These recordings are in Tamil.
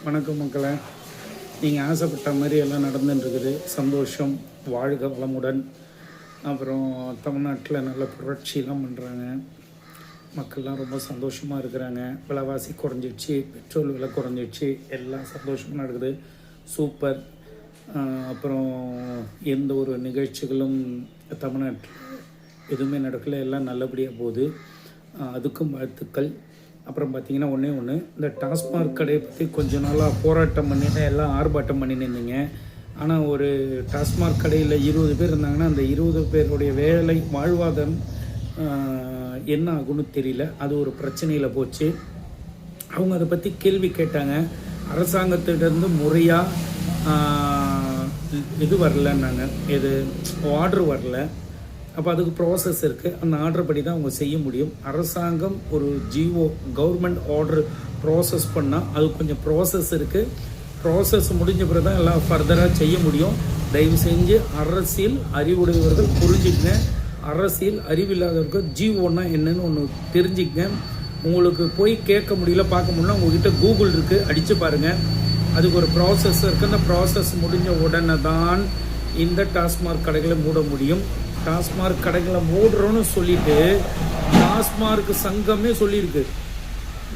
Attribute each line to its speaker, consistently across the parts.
Speaker 1: வணக்கம் மக்களே. நீங்கள் ஆசைப்பட்ட மாதிரி எல்லாம் நடந்துட்டுருக்குது. சந்தோஷம், வாழ்க வளமுடன். அப்புறம் தமிழ்நாட்டில் நல்ல புரட்சியெலாம் பண்ணுறாங்க. மக்கள்லாம் ரொம்ப சந்தோஷமாக இருக்கிறாங்க. விலைவாசி குறைஞ்சிடுச்சு, பெட்ரோல் விலை குறைஞ்சிடுச்சு, எல்லாம் சந்தோஷமாக நடக்குது. சூப்பர். அப்புறம் எந்த ஒரு நிகழ்ச்சிகளும் தமிழ்நாட்டில் எதுவுமே நடக்கலை, எல்லாம் நல்லபடியாக போகுது. அதுக்கும் வாழ்த்துக்கள். அப்புறம் பார்த்திங்கன்னா ஒன்று இந்த டாஸ்மாக் கடையை பற்றி கொஞ்ச நாளாக போராட்டம் பண்ணிட்டு எல்லாம் ஆர்ப்பாட்டம் பண்ணின்னு இருந்தீங்க. ஆனால் ஒரு டாஸ்மாக் கடையில் 20 பேர் இருந்தாங்கன்னா அந்த 20 பேருடைய வேலை வாழ்வாதாரம் என்ன ஆகுன்னு தெரியல. அது ஒரு பிரச்சனையில் போச்சு. அவங்க அதை பற்றி கேள்வி கேட்டாங்க. அரசாங்கத்திடருந்து முறையாக இது வரலன்னாங்க, இது ஆர்டர் வரல. அப்போ அதுக்கு ப்ராசஸ் இருக்குது. அந்த ஆர்டர் படி தான் அவங்க செய்ய முடியும். அரசாங்கம் ஒரு கவர்மெண்ட் ஆர்டர் ப்ராசஸ் பண்ணால் அது கொஞ்சம் ப்ராசஸ் இருக்குது. ப்ராசஸ் முடிஞ்ச பிறகு தான் எல்லாம் ஃபர்தராக செய்ய முடியும். தயவு செஞ்சு அரசியல் அறிவுடையவர்கள் புரிஞ்சுக்கங்க. அரசியல் அறிவில்லாதவர்கள் ஜிஓன்னா என்னன்னு ஒன்று தெரிஞ்சுக்கங்க. உங்களுக்கு போய் கேட்க முடியல, பார்க்க முடியல, உங்கள்கிட்ட கூகுள் இருக்குது, அடித்து பாருங்கள். அதுக்கு ஒரு ப்ராசஸ் இருக்குது. அந்த ப்ராசஸ் முடிஞ்ச உடனே தான் இந்த டாஸ்மாக் கடைகளை மூட முடியும். டாஸ்மாக் கடைகளை மூடுறோன்னு சொல்லிட்டு டாஸ்மார்க் சங்கமே சொல்லியிருக்கு.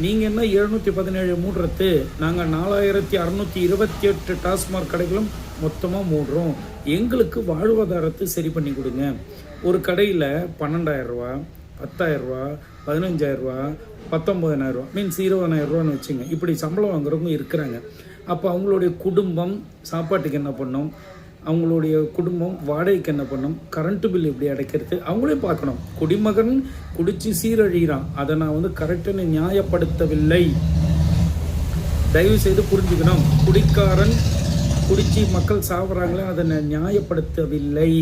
Speaker 1: நீங்கள் என்ன 717 மூடுறது, நாங்கள் 4628 டாஸ்மாக் கடைகளும் மொத்தமாக மூடுறோம், எங்களுக்கு வாழ்வாதாரத்தை சரி பண்ணி கொடுங்க. ஒரு கடையில் 12,000 ரூபா, 10,000 ரூபா, 15,000 ரூபா, 19,000 ரூபா, மீன்ஸ் 20,000 ரூபான்னு வச்சுங்க. இப்படி சம்பளம் வாங்குறவங்க இருக்கிறாங்க. அப்போ அவங்களுடைய குடும்பம் சாப்பாட்டுக்கு என்ன பண்ணும், அவங்களுடைய குடும்பம் வாடகைக்கு என்ன பண்ணும், கரண்ட்டு பில் எப்படி அடைக்கிறது, அவங்களே பார்க்கணும். குடிமகன் குடிச்சு சீரழிகிறான், அதை நான் கரெக்டுன்னு நியாயப்படுத்தவில்லை. தயவு செய்து புரிஞ்சுக்கணும். குடிக்காரன் குடிச்சு மக்கள் சாப்பிட்றாங்களே, அதை நான் நியாயப்படுத்தவில்லை.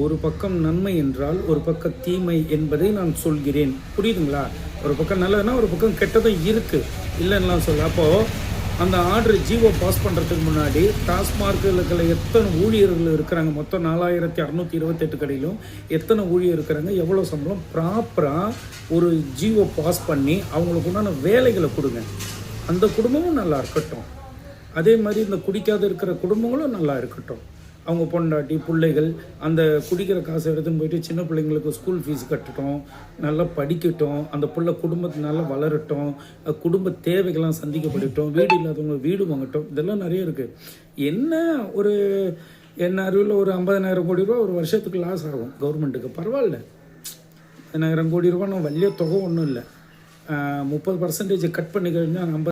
Speaker 1: ஒரு பக்கம் நன்மை என்றால் ஒரு பக்கம் தீமை என்பதை நான் சொல்கிறேன். புரியுதுங்களா? ஒரு பக்கம் நல்லதுன்னா ஒரு பக்கம் கெட்டதும் இருக்குது, இல்லைன்னா சொல்ல. அப்போது அந்த ஆர்டர் ஜிஓ பாஸ் பண்ணுறதுக்கு முன்னாடி டாஸ்மார்க்கில் எத்தனை ஊழியர்கள் இருக்கிறாங்க, மொத்தம் 4628 கடையிலும் எத்தனை ஊழியர் இருக்கிறாங்க, எவ்வளோ சம்பளம், ப்ராப்பராக ஒரு ஜிஓ பாஸ் பண்ணி அவங்களுக்கு உண்டான வேலைகளை கொடுங்க. அந்த குடும்பமும் நல்லா இருக்கட்டும். அதே மாதிரி இந்த குடிக்காத இருக்கிற குடும்பங்களும் நல்லா இருக்கட்டும். அவங்க பொண்டாட்டி பிள்ளைகள் அந்த குடிக்கிற காசை எடுத்துன்னு போயிட்டு சின்ன பிள்ளைங்களுக்கு ஸ்கூல் ஃபீஸ் கட்டட்டும், நல்லா படிக்கட்டும், அந்த பிள்ளை குடும்பத்தை நல்லா வளரட்டும், குடும்ப தேவைகள்லாம் சந்திக்கப்படட்டும், வீடு இல்லாதவங்க வீடு வாங்கட்டும். இதெல்லாம் நிறைய இருக்குது. என்ன ஒரு என்ன அறிவில் ஒரு 50,000 கோடி ரூபா ஒரு வருஷத்துக்கு லாஸ் ஆகும் கவர்மெண்ட்டுக்கு. பரவாயில்ல, 50,000 கோடி ரூபான்னு வலிய தொகை ஒன்றும் இல்லை. 30% கட் பண்ணிக்கிறதுனா